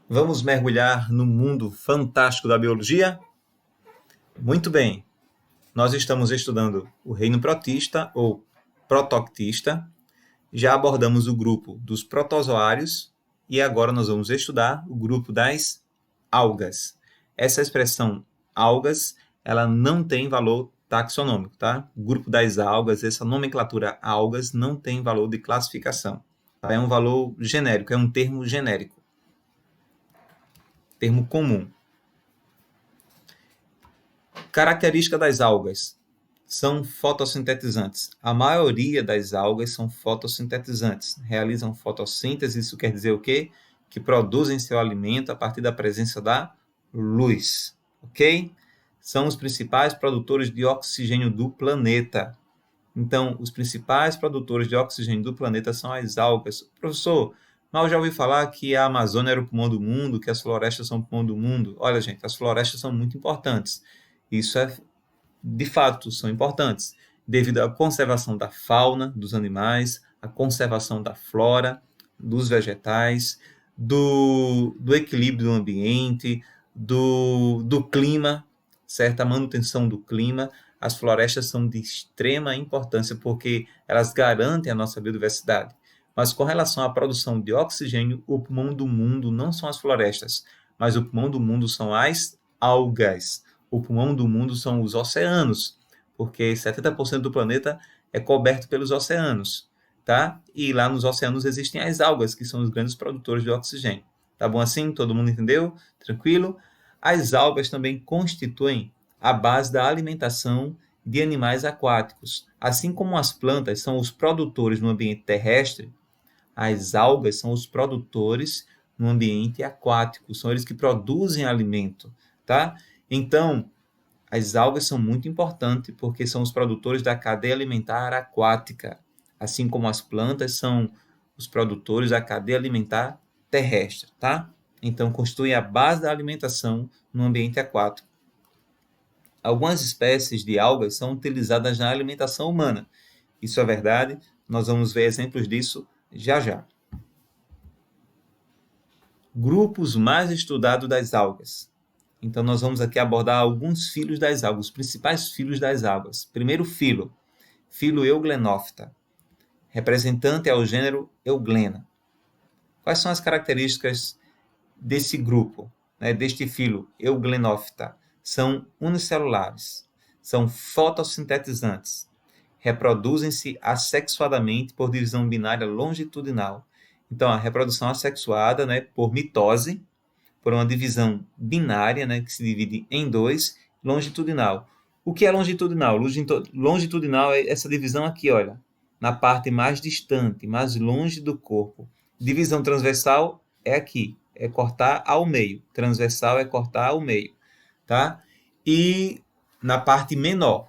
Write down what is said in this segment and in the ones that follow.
Vamos mergulhar no mundo fantástico da biologia? Muito bem, nós estamos estudando o reino protista ou protoctista, já abordamos o grupo dos protozoários e agora nós vamos estudar o grupo das algas. Essa expressão algas, ela não tem valor taxonômico, tá? O grupo das algas, essa nomenclatura algas não tem valor de classificação. Tá? É um valor genérico, é um termo genérico, termo comum. Característica das algas. São fotossintetizantes. A maioria das algas são fotossintetizantes. Realizam fotossíntese, isso quer dizer o quê? Que produzem seu alimento a partir da presença da luz. Ok? São os principais produtores de oxigênio do planeta. Então, os principais produtores de oxigênio do planeta são as algas. Professor, mas eu já ouvi falar que a Amazônia era o pulmão do mundo, que as florestas são o pulmão do mundo. Olha, gente, as florestas são muito importantes. Isso é, de fato, são importantes, devido à conservação da fauna, dos animais, à conservação da flora, dos vegetais, do equilíbrio do ambiente, do clima, certa manutenção do clima. As florestas são de extrema importância porque elas garantem a nossa biodiversidade. Mas com relação à produção de oxigênio, o pulmão do mundo não são as florestas, mas o pulmão do mundo são as algas. O pulmão do mundo são os oceanos, porque 70% do planeta é coberto pelos oceanos, tá? E lá nos oceanos existem as algas, que são os grandes produtores de oxigênio. Tá bom assim? Todo mundo entendeu? Tranquilo? As algas também constituem a base da alimentação de animais aquáticos. Assim como as plantas são os produtores no ambiente terrestre, as algas são os produtores no ambiente aquático, são eles que produzem alimento, tá? Então, as algas são muito importantes porque são os produtores da cadeia alimentar aquática, assim como as plantas são os produtores da cadeia alimentar terrestre, tá? Então, constituem a base da alimentação no ambiente aquático. Algumas espécies de algas são utilizadas na alimentação humana. Isso é verdade, nós vamos ver exemplos disso já já. Grupos mais estudados das algas. Então, nós vamos aqui abordar alguns filos das algas, os principais filos das algas. Primeiro filo, filo Euglenophyta, representante ao gênero Euglena. Quais são as características desse grupo, deste filo Euglenophyta? São unicelulares, são fotossintetizantes, reproduzem-se assexuadamente por divisão binária longitudinal. Então, a reprodução assexuada, por mitose, por uma divisão binária, que se divide em dois, longitudinal. O que é longitudinal? Longitudinal é essa divisão aqui, olha, na parte mais distante, mais longe do corpo. Divisão transversal é aqui, é cortar ao meio. Transversal é cortar ao meio, tá? E na parte menor.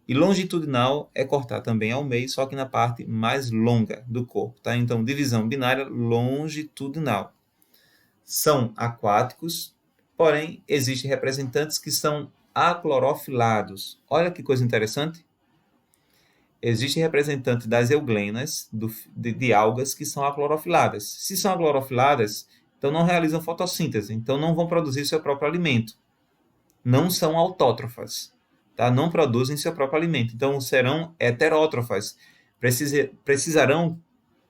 E longitudinal é cortar também ao meio, só que na parte mais longa do corpo, tá? Então, divisão binária longitudinal. São aquáticos, porém, existem representantes que são aclorofilados. Olha que coisa interessante. Existe representante das euglenas, de algas, que são aclorofiladas. Se são aclorofiladas, então não realizam fotossíntese, então não vão produzir seu próprio alimento. Não são autótrofas, tá? Não produzem seu próprio alimento. Então serão heterótrofas. Precisarão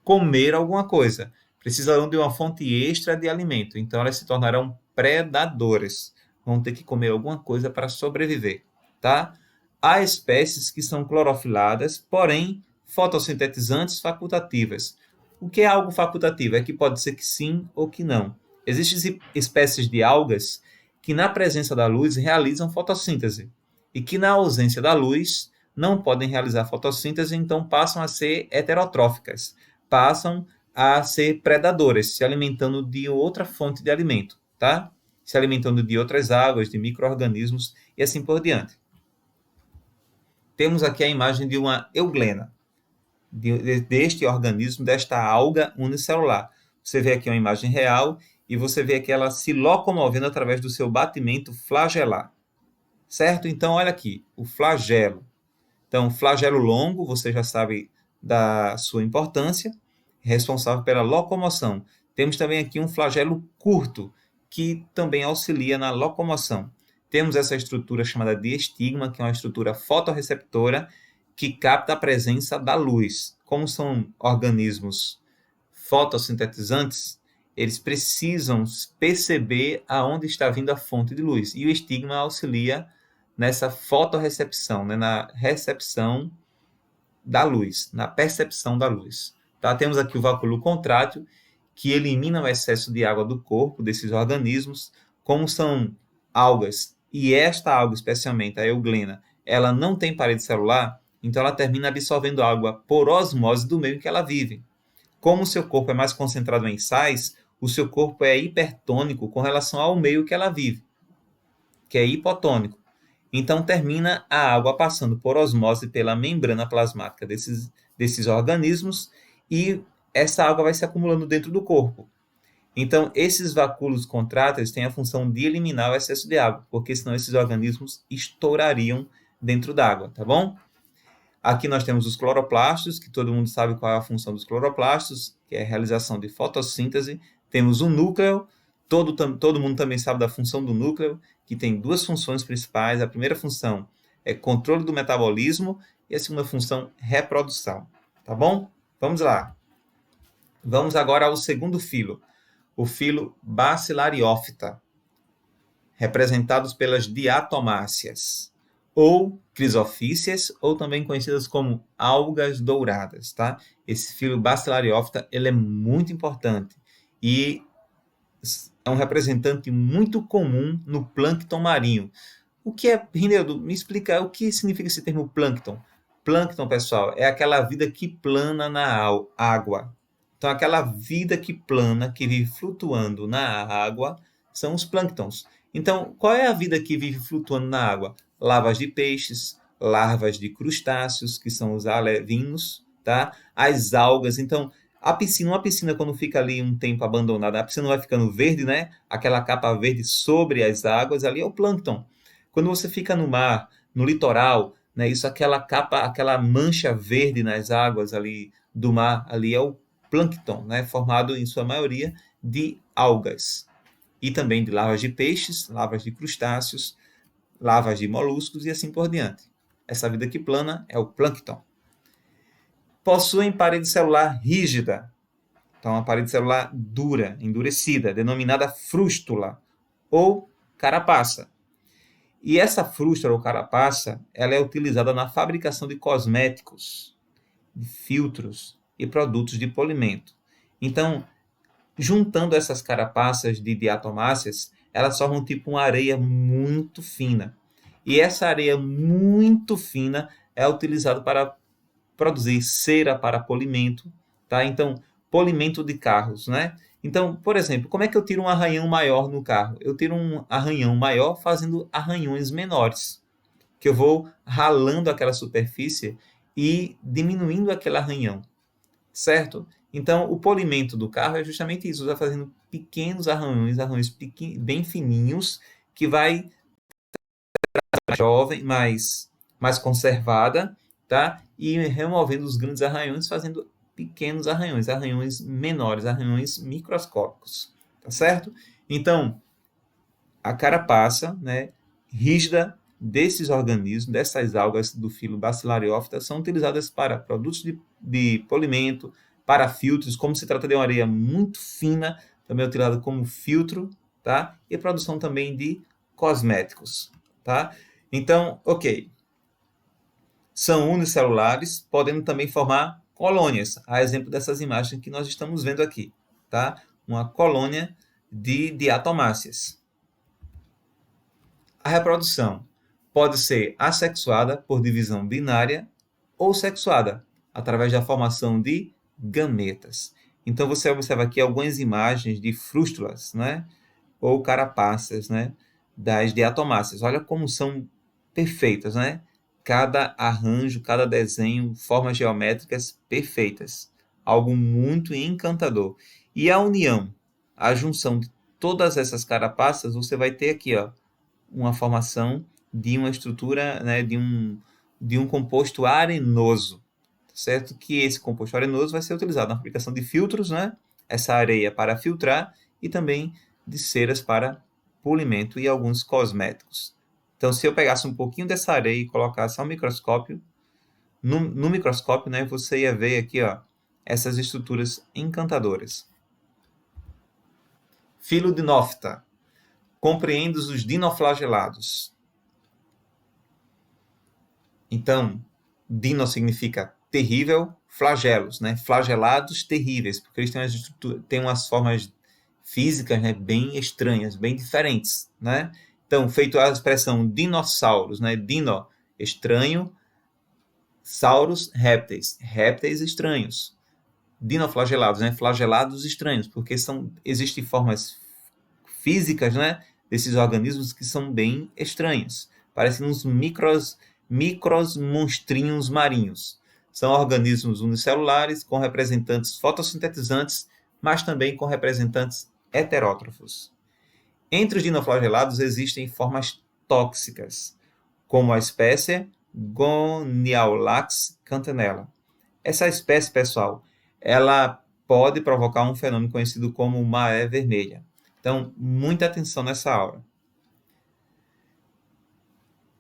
comer alguma coisa. Precisarão de uma fonte extra de alimento. Então elas se tornarão predadoras. Vão ter que comer alguma coisa para sobreviver, tá? Há espécies que são clorofiladas, porém fotossintetizantes facultativas. O que é algo facultativo? É que pode ser que sim ou que não. Existem espécies de algas que na presença da luz realizam fotossíntese e que na ausência da luz não podem realizar fotossíntese, então passam a ser heterotróficas, passam a ser predadoras, se alimentando de outra fonte de alimento, tá? Se alimentando de outras águas, de micro-organismos e assim por diante. Temos aqui a imagem de uma euglena, deste organismo, desta alga unicelular. Você vê aqui uma imagem real e você vê aqui ela se locomovendo através do seu batimento flagelar. Certo? Então, olha aqui, o flagelo. Então, flagelo longo, você já sabe da sua importância, responsável pela locomoção, Temos também aqui um flagelo curto, que também auxilia na locomoção. Temos essa estrutura chamada de estigma, que é uma estrutura fotorreceptora que capta a presença da luz. Como são organismos fotossintetizantes, eles precisam perceber aonde está vindo a fonte de luz. E o estigma auxilia nessa fotorrecepção, né, na recepção da luz, na percepção da luz. Tá? Temos aqui o vacúolo contrátil, que elimina o excesso de água do corpo desses organismos. Como são algas, e esta alga especialmente, a euglena, ela não tem parede celular, então ela termina absorvendo água por osmose do meio em que ela vive. Como o seu corpo é mais concentrado em sais, o seu corpo é hipertônico com relação ao meio que ela vive, que é hipotônico. Então, termina a água passando por osmose pela membrana plasmática desses organismos e essa água vai se acumulando dentro do corpo. Então, esses vacúolos contráteis têm a função de eliminar o excesso de água, porque senão esses organismos estourariam dentro d'água, tá bom? Aqui nós temos os cloroplastos, que todo mundo sabe qual é a função dos cloroplastos, que é a realização de fotossíntese. Temos o núcleo, todo mundo também sabe da função do núcleo, que tem duas funções principais. A primeira função é controle do metabolismo e a segunda função, reprodução. Tá bom? Vamos lá. Vamos agora ao segundo filo, o filo Bacillariophyta, representados pelas diatomáceas, ou crisofíceas, ou também conhecidas como algas douradas, tá? Esse filo Bacillariophyta, ele é muito importante e é um representante muito comum no plâncton marinho. O que é, Rineudo, me explica o que significa esse termo plâncton? Plâncton, pessoal, é aquela vida que plana na água. Então, aquela vida que plana, que vive flutuando na água, são os plânctons. Então, qual é a vida que vive flutuando na água? Larvas de peixes, larvas de crustáceos, que são os alevinos, tá? As algas. Então, uma piscina, quando fica ali um tempo abandonada, a piscina vai ficando verde, né? Aquela capa verde sobre as águas, ali é o plâncton. Quando você fica no mar, no litoral, né? Isso, aquela capa, aquela mancha verde nas águas ali do mar, ali é o plâncton, né? Formado em sua maioria de algas. E também de larvas de peixes, larvas de crustáceos, larvas de moluscos e assim por diante. Essa vida que plana é o plâncton. Possuem parede celular rígida, então uma parede celular dura, endurecida, denominada frústula ou carapaça. E essa frústula ou carapaça, ela é utilizada na fabricação de cosméticos, de filtros e produtos de polimento. Então, juntando essas carapaças de diatomáceas, elas formam tipo uma areia muito fina. E essa areia muito fina é utilizada para produzir cera para polimento, tá? Então, polimento de carros, né? Então, por exemplo, como é que eu tiro um arranhão maior no carro? Eu tiro um arranhão maior fazendo arranhões menores, que eu vou ralando aquela superfície e diminuindo aquele arranhão, certo? Então, o polimento do carro é justamente isso, vai fazendo pequenos arranhões bem fininhos, que vai jovem, mais conservada, tá? E removendo os grandes arranhões, fazendo pequenos arranhões, arranhões menores, arranhões microscópicos, tá certo? Então, a carapaça, né, rígida desses organismos, dessas algas do filo Bacillariophyta, são utilizadas para produtos de polimento, para filtros, como se trata de uma areia muito fina, também é utilizada como filtro, tá? E produção também de cosméticos, tá? Então, ok. São unicelulares, podendo também formar colônias, a exemplo dessas imagens que nós estamos vendo aqui, tá? Uma colônia de diatomáceas. A reprodução pode ser assexuada por divisão binária ou sexuada, através da formação de gametas. Então, você observa aqui algumas imagens de frústulas, né? Ou carapaças, né? Das diatomáceas. Olha como são perfeitas, né? Cada arranjo, cada desenho, formas geométricas perfeitas. Algo muito encantador. E a união, a junção de todas essas carapaças, você vai ter aqui, ó, uma formação de uma estrutura, né, de um composto arenoso, certo? Que esse composto arenoso vai ser utilizado na fabricação de filtros, né? essa areia para filtrar e também de ceras para polimento e alguns cosméticos. Então, se eu pegasse um pouquinho dessa areia e colocasse ao microscópio, no microscópio, né, você ia ver aqui, ó, essas estruturas encantadoras. Philodinophyta. Compreende os dinoflagelados. Então, dino significa terrível, flagelos, né? Flagelados terríveis, porque eles têm umas formas físicas, né, bem estranhas, bem diferentes, né? Então, feito a expressão dinossauros, né? Dino, estranho, sauros, répteis, répteis estranhos. Dinoflagelados, né? Flagelados estranhos, porque existem formas físicas, né, desses organismos que são bem estranhas. Parecem uns micros monstrinhos marinhos. São organismos unicelulares com representantes fotossintetizantes, mas também com representantes heterótrofos. Entre os dinoflagelados existem formas tóxicas, como a espécie Goniaulax cantanella. Essa espécie, pessoal, ela pode provocar um fenômeno conhecido como maré vermelha. Então, muita atenção nessa aula.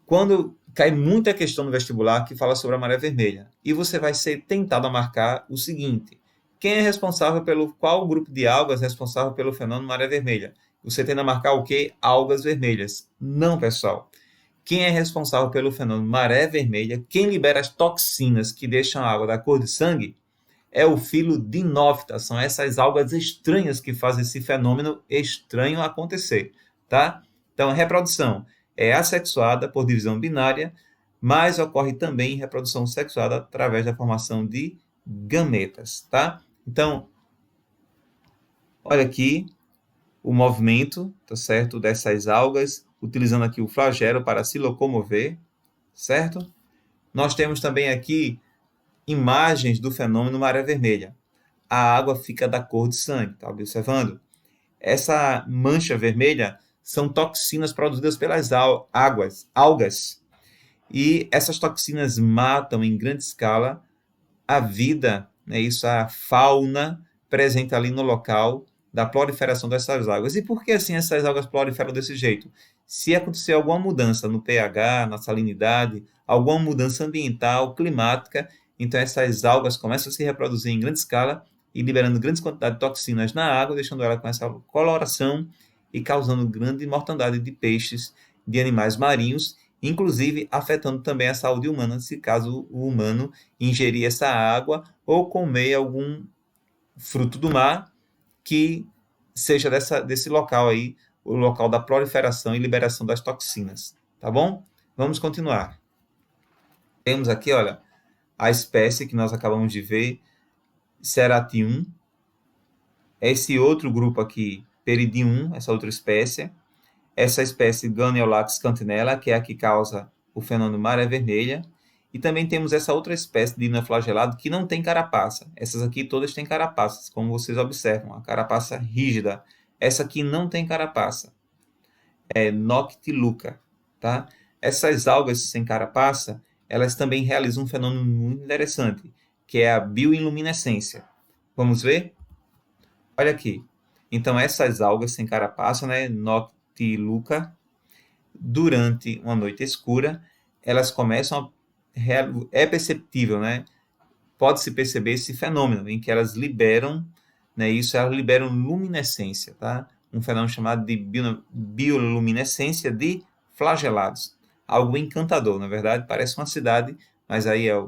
Quando cai muita questão no vestibular que fala sobre a maré vermelha, e você vai ser tentado a marcar o seguinte: quem é responsável qual grupo de algas é responsável pelo fenômeno maré vermelha? Você tende a marcar o quê? Algas vermelhas. Não, pessoal. Quem é responsável pelo fenômeno maré vermelha, quem libera as toxinas que deixam a água da cor de sangue, é o Philodinophyta. São essas algas estranhas que fazem esse fenômeno estranho acontecer, tá? Então, a reprodução é assexuada por divisão binária, mas ocorre também reprodução sexuada através da formação de gametas, tá? Então, olha aqui o movimento, tá certo, dessas algas, utilizando aqui o flagelo para se locomover, certo? Nós temos também aqui imagens do fenômeno maré vermelha. A água fica da cor de sangue, tá observando? Essa mancha vermelha são toxinas produzidas pelas algas. E essas toxinas matam em grande escala a vida, né, a fauna presente ali no local da proliferação dessas algas. E por que assim essas algas proliferam desse jeito? Se acontecer alguma mudança no pH, na salinidade, alguma mudança ambiental, climática, então essas algas começam a se reproduzir em grande escala e liberando grandes quantidades de toxinas na água, deixando ela com essa coloração e causando grande mortandade de peixes, de animais marinhos, inclusive afetando também a saúde humana, se caso o humano ingerir essa água ou comer algum fruto do mar que seja desse local aí, o local da proliferação e liberação das toxinas, tá bom? Vamos continuar. Temos aqui, olha, a espécie que nós acabamos de ver, Ceratium. Esse outro grupo aqui, Peridium, essa outra espécie. Essa espécie Goniaulax cantanella, que é a que causa o fenômeno maré vermelha. E também temos essa outra espécie de dinoflagelado que não tem carapaça. Essas aqui todas têm carapaças, como vocês observam, a carapaça rígida. Essa aqui não tem carapaça. É Noctiluca, tá? Essas algas sem carapaça, elas também realizam um fenômeno muito interessante, que é a bioiluminescência. Vamos ver? Olha aqui. Então, essas algas sem carapaça, né, Noctiluca, durante uma noite escura, elas começam é perceptível, né? Pode-se perceber esse fenômeno em que elas liberam, né? Elas liberam luminescência, tá? Um fenômeno chamado de bioluminescência de flagelados. Algo encantador, na verdade, parece uma cidade, mas aí é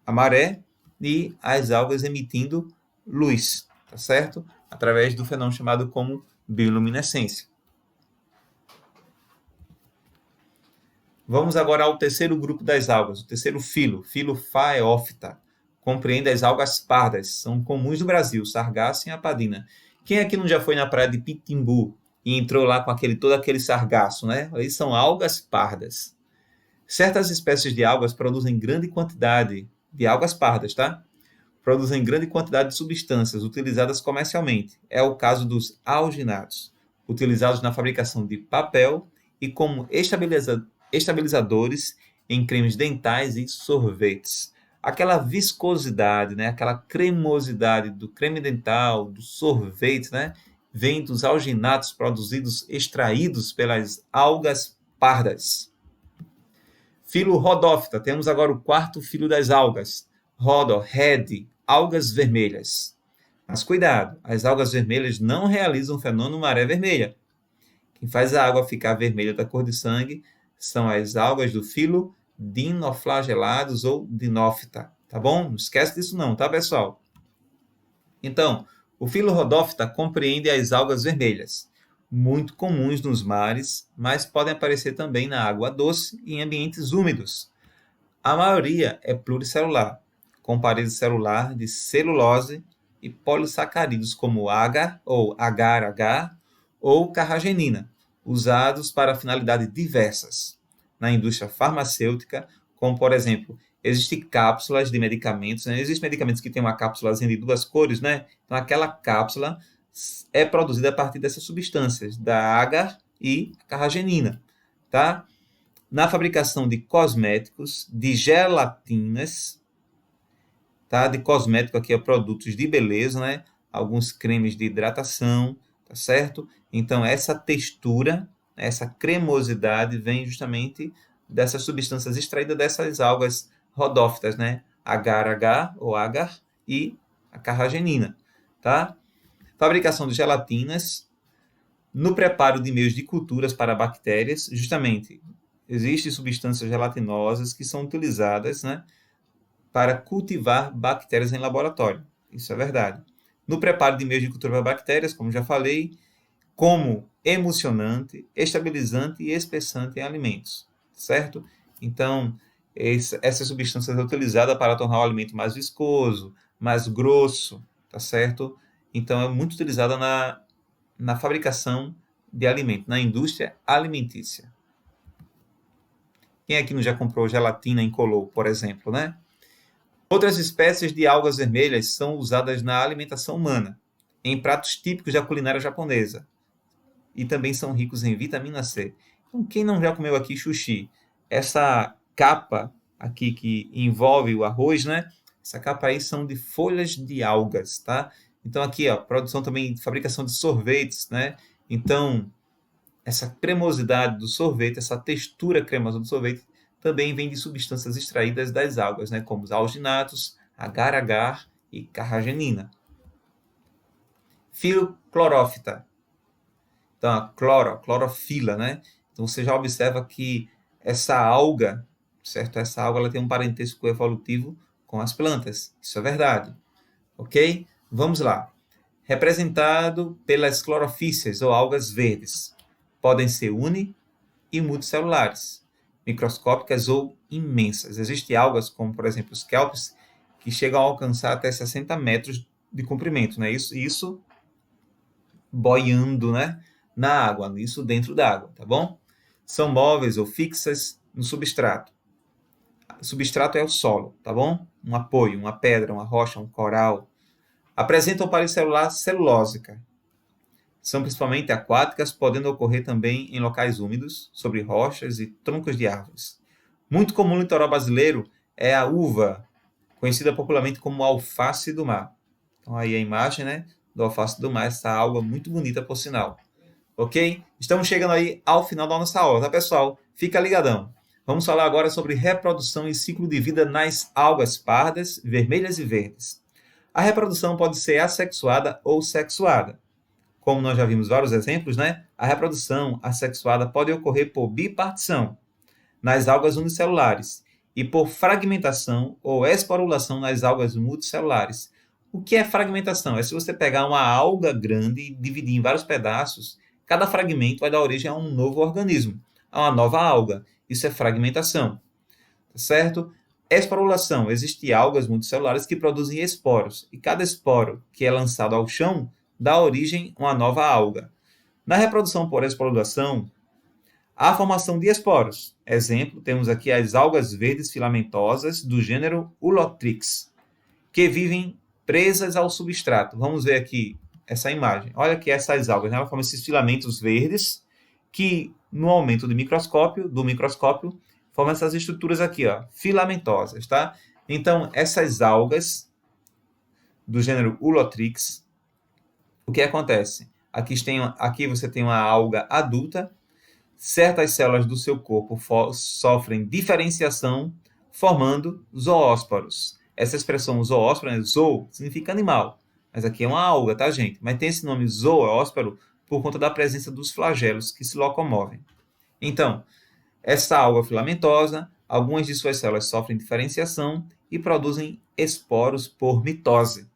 a maré e as algas emitindo luz, tá certo? Através do fenômeno chamado como bioluminescência. Vamos agora ao terceiro grupo das algas, o terceiro filo, Phaeophyta. Compreende as algas pardas, são comuns no Brasil, sargaço e apadina. Quem aqui não já foi na praia de Pitimbu e entrou lá com todo aquele sargaço, né? Aí são algas pardas. Certas espécies de algas produzem grande quantidade de algas pardas, tá? Produzem grande quantidade de substâncias utilizadas comercialmente. É o caso dos alginados, utilizados na fabricação de papel e como estabilizadores em cremes dentais e sorvetes. aquela viscosidade, né? Aquela cremosidade do creme dental, do sorvete, né? Vem dos alginatos produzidos, extraídos pelas algas pardas. Filo Rhodophyta, temos agora o quarto filo das algas. Red, algas vermelhas. Mas cuidado, as algas vermelhas não realizam o fenômeno maré vermelha. Quem faz a água ficar vermelha da cor de sangue são as algas do filo dinoflagelados ou dinófita, tá bom? Não esquece disso não, tá, pessoal? Então, o filo Rhodophyta compreende as algas vermelhas, muito comuns nos mares, mas podem aparecer também na água doce e em ambientes úmidos. A maioria é pluricelular, com parede celular de celulose e polissacarídeos como agar ou agar-agar ou carragenina, usados para finalidades diversas. Na indústria farmacêutica, como por exemplo, existem cápsulas de medicamentos, né? Existem medicamentos que têm uma cápsula de duas cores, né? Então aquela cápsula é produzida a partir dessas substâncias, da agar e carragenina, tá? Na fabricação de cosméticos, de gelatinas, tá? De cosmético aqui é produtos de beleza, né? Alguns cremes de hidratação, tá certo? Então essa textura, essa cremosidade vem justamente dessas substâncias extraídas dessas algas rodófitas, né? Agar-agar ou agar e a carragenina, tá? Fabricação de gelatinas, no preparo de meios de culturas para bactérias, justamente existem substâncias gelatinosas que são utilizadas, né, para cultivar bactérias em laboratório. Isso é verdade. No preparo de meios de cultura para bactérias, como já falei, como emulsionante, estabilizante e espessante em alimentos, certo? Então, essa substância é utilizada para tornar o alimento mais viscoso, mais grosso, tá certo? Então, é muito utilizada na fabricação de alimentos, na indústria alimentícia. Quem aqui não já comprou gelatina incolor, por exemplo, né? Outras espécies de algas vermelhas são usadas na alimentação humana, em pratos típicos da culinária japonesa, e também são ricos em vitamina C. Então, quem não já comeu aqui sushi? Essa capa aqui que envolve o arroz, né? Essa capa aí são de folhas de algas, tá? Então aqui, ó, produção também, fabricação de sorvetes, né? Então, essa cremosidade do sorvete, essa textura cremosa do sorvete, também vem de substâncias extraídas das algas, né? Como os alginatos, agar-agar e carragenina. Filo clorófita. Então, a clorofila, né? Então, você já observa que essa alga, certo? Essa alga ela tem um parentesco evolutivo com as plantas. Isso é verdade. Ok? Vamos lá. Representado pelas clorofíceas ou algas verdes. Podem ser uni e multicelulares, microscópicas ou imensas. Existem algas como, por exemplo, os kelps, que chegam a alcançar até 60 metros de comprimento, né? Isso boiando, né, na água, isso dentro da água, tá bom? São móveis ou fixas no substrato. O substrato é o solo, tá bom? Um apoio, uma pedra, uma rocha, um coral. Apresentam parede celular celulósica. São principalmente aquáticas, podendo ocorrer também em locais úmidos, sobre rochas e troncos de árvores. Muito comum no litoral brasileiro é a uva, conhecida popularmente como alface do mar. Então aí a imagem, né, do alface do mar, essa alga muito bonita por sinal. Ok? Estamos chegando aí ao final da nossa aula, tá, pessoal? Fica ligadão. Vamos falar agora sobre reprodução e ciclo de vida nas algas pardas, vermelhas e verdes. A reprodução pode ser assexuada ou sexuada. Como nós já vimos vários exemplos, né? A reprodução assexuada pode ocorrer por bipartição nas algas unicelulares e por fragmentação ou esporulação nas algas multicelulares. O que é fragmentação? É se você pegar uma alga grande e dividir em vários pedaços, cada fragmento vai dar origem a um novo organismo, a uma nova alga. Isso é fragmentação, tá certo? Esporulação. Existem algas multicelulares que produzem esporos, e cada esporo que é lançado ao chão dá origem a uma nova alga. Na reprodução por esporulação, há a formação de esporos. Exemplo, temos aqui as algas verdes filamentosas do gênero Ulotrix, que vivem presas ao substrato. Vamos ver aqui essa imagem. Olha aqui essas algas, né? Elas formam esses filamentos verdes que, no aumento do microscópio, formam essas estruturas aqui, ó, filamentosas, tá? Então, essas algas do gênero Ulotrix, o que acontece? Aqui você tem uma alga adulta, certas células do seu corpo sofrem diferenciação, formando zoósporos. Essa expressão zoósporo, né? Zoo, significa animal, mas aqui é uma alga, tá, gente? Mas tem esse nome zoósporo por conta da presença dos flagelos que se locomovem. Então, essa alga filamentosa, algumas de suas células sofrem diferenciação e produzem esporos por mitose.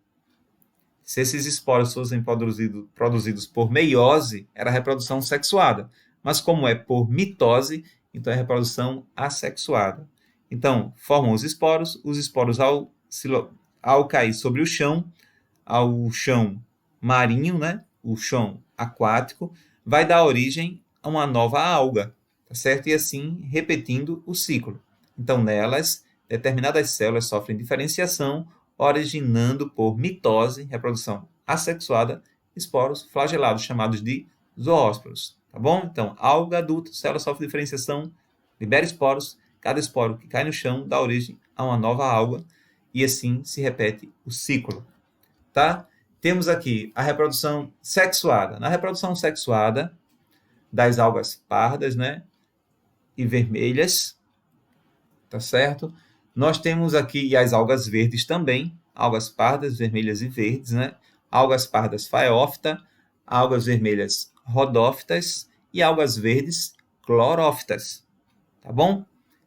Se esses esporos fossem produzidos por meiose, era reprodução sexuada. Mas como é por mitose, então é reprodução assexuada. Então, formam os esporos ao cair sobre o chão, ao chão marinho, né? O chão aquático, vai dar origem a uma nova alga, tá certo? E assim, repetindo o ciclo. Então, nelas, determinadas células sofrem diferenciação, originando por mitose, reprodução assexuada, esporos flagelados, chamados de zoósporos. Tá bom? Então, alga adulta, célula sofre diferenciação, libera esporos, cada esporo que cai no chão dá origem a uma nova alga, e assim se repete o ciclo. Tá? Temos aqui a reprodução sexuada. Na reprodução sexuada das algas pardas, né, e vermelhas, tá certo? Nós temos aqui as algas verdes também, algas pardas, vermelhas e verdes, né? Algas pardas faeófita, algas vermelhas rodófitas e algas verdes clorófitas, tá bom?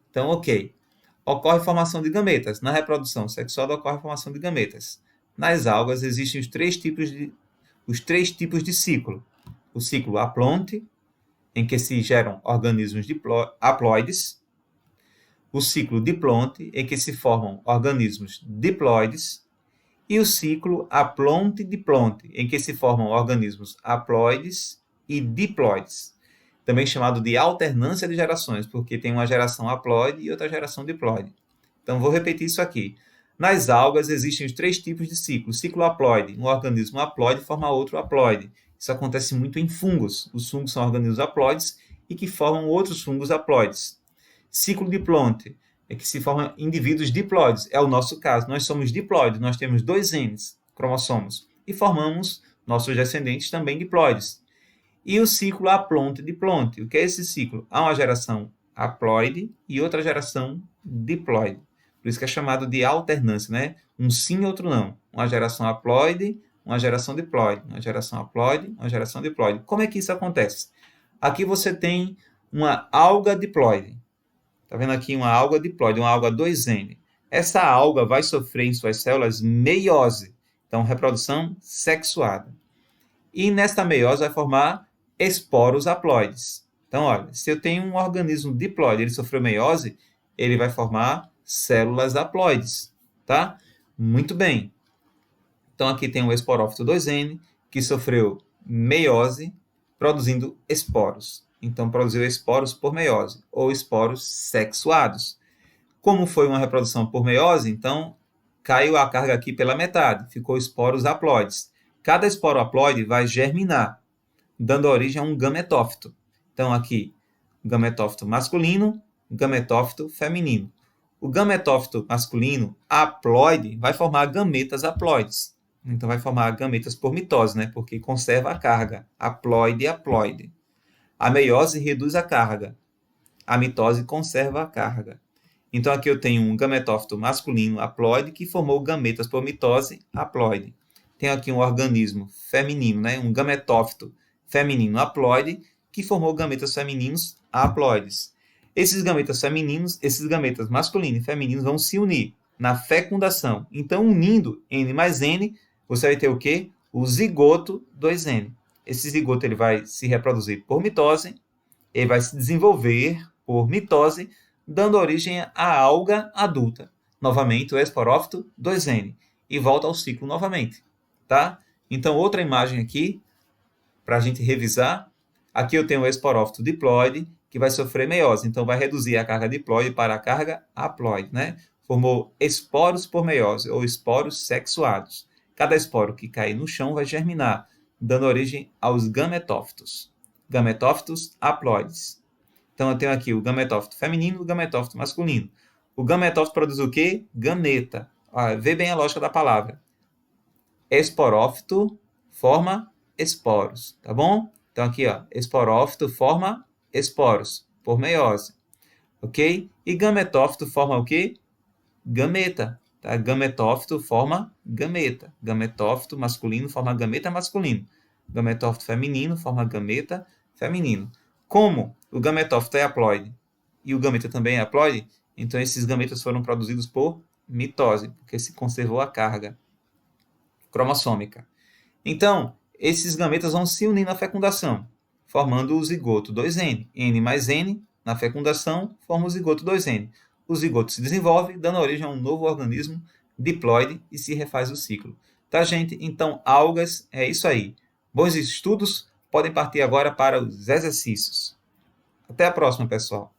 Então, ok. Ocorre formação de gametas. Na reprodução sexual ocorre formação de gametas. Nas algas existem os três tipos de ciclo. O ciclo aplonte, em que se geram organismos haploides, o ciclo diplonte, em que se formam organismos diploides, e o ciclo aplonte-diplonte, em que se formam organismos haploides e diploides, também chamado de alternância de gerações, porque tem uma geração haploide e outra geração diploide. Então, vou repetir isso aqui. Nas algas existem os três tipos de ciclo. O ciclo haploide, um organismo haploide forma outro haploide. Isso acontece muito em fungos. Os fungos são organismos haploides e que formam outros fungos haploides. Ciclo diplonte é que se formam indivíduos diploides. É o nosso caso. Nós somos diploides, nós temos 2 Ns, cromossomos, e formamos nossos descendentes também diploides. E o ciclo aplonte-diplonte. O que é esse ciclo? Há uma geração haploide e outra geração diploide. Por isso que é chamado de alternância, né? Um sim e outro não. Uma geração haploide, uma geração diploide. Uma geração haploide, uma geração diploide. Como é que isso acontece? Aqui você tem uma alga diploide. Está vendo aqui uma alga diploide, uma alga 2N. Essa alga vai sofrer em suas células meiose, então reprodução sexuada. E nesta meiose vai formar esporos haploides. Então, olha, se eu tenho um organismo diploide, ele sofreu meiose, ele vai formar células haploides, tá? Muito bem. Então, aqui tem o esporófito 2N, que sofreu meiose, produzindo esporos. Então, produziu esporos por meiose, ou esporos sexuados. Como foi uma reprodução por meiose, então, caiu a carga aqui pela metade, ficou esporos haploides. Cada esporo haploide vai germinar, dando origem a um gametófito. Então, aqui, gametófito masculino, gametófito feminino. O gametófito masculino haploide vai formar gametas haploides. Então, vai formar gametas por mitose, né? Porque conserva a carga, haploide-haploide. A meiose reduz a carga. A mitose conserva a carga. Então, aqui eu tenho um gametófito masculino haploide que formou gametas por mitose haploide. Tenho aqui um organismo feminino, né? Um gametófito feminino haploide que formou gametas femininos haploides. Esses gametas masculinos e femininos vão se unir na fecundação. Então, unindo N mais N, você vai ter o quê? O zigoto 2N. Esse zigoto ele vai se reproduzir por mitose, ele vai se desenvolver por mitose, dando origem à alga adulta. Novamente, o esporófito 2N. E volta ao ciclo novamente. Tá? Então, outra imagem aqui, para a gente revisar. Aqui eu tenho o esporófito diploide, que vai sofrer meiose. Então, vai reduzir a carga diploide para a carga haploide. Né? Formou esporos por meiose, ou esporos sexuados. Cada esporo que cair no chão vai germinar, dando origem aos gametófitos. Gametófitos haploides. Então, eu tenho aqui o gametófito feminino e o gametófito masculino. O gametófito produz o quê? Gameta. Vê bem a lógica da palavra. Esporófito forma esporos, tá bom? Então aqui, ó, esporófito forma esporos, por meiose, ok? E gametófito forma o quê? Gameta, tá? Gametófito forma gameta. Gametófito masculino forma gameta masculino. Gametófito feminino forma gameta feminino. Como o gametófito é haploide e o gameta também é haploide, então esses gametas foram produzidos por mitose, porque se conservou a carga cromossômica. Então, esses gametas vão se unir na fecundação, formando o zigoto 2N. N mais N, na fecundação, forma o zigoto 2N. O zigoto se desenvolve, dando origem a um novo organismo diploide e se refaz o ciclo. Tá, gente? Então, algas, é isso aí. Bons estudos, podem partir agora para os exercícios. Até a próxima, pessoal.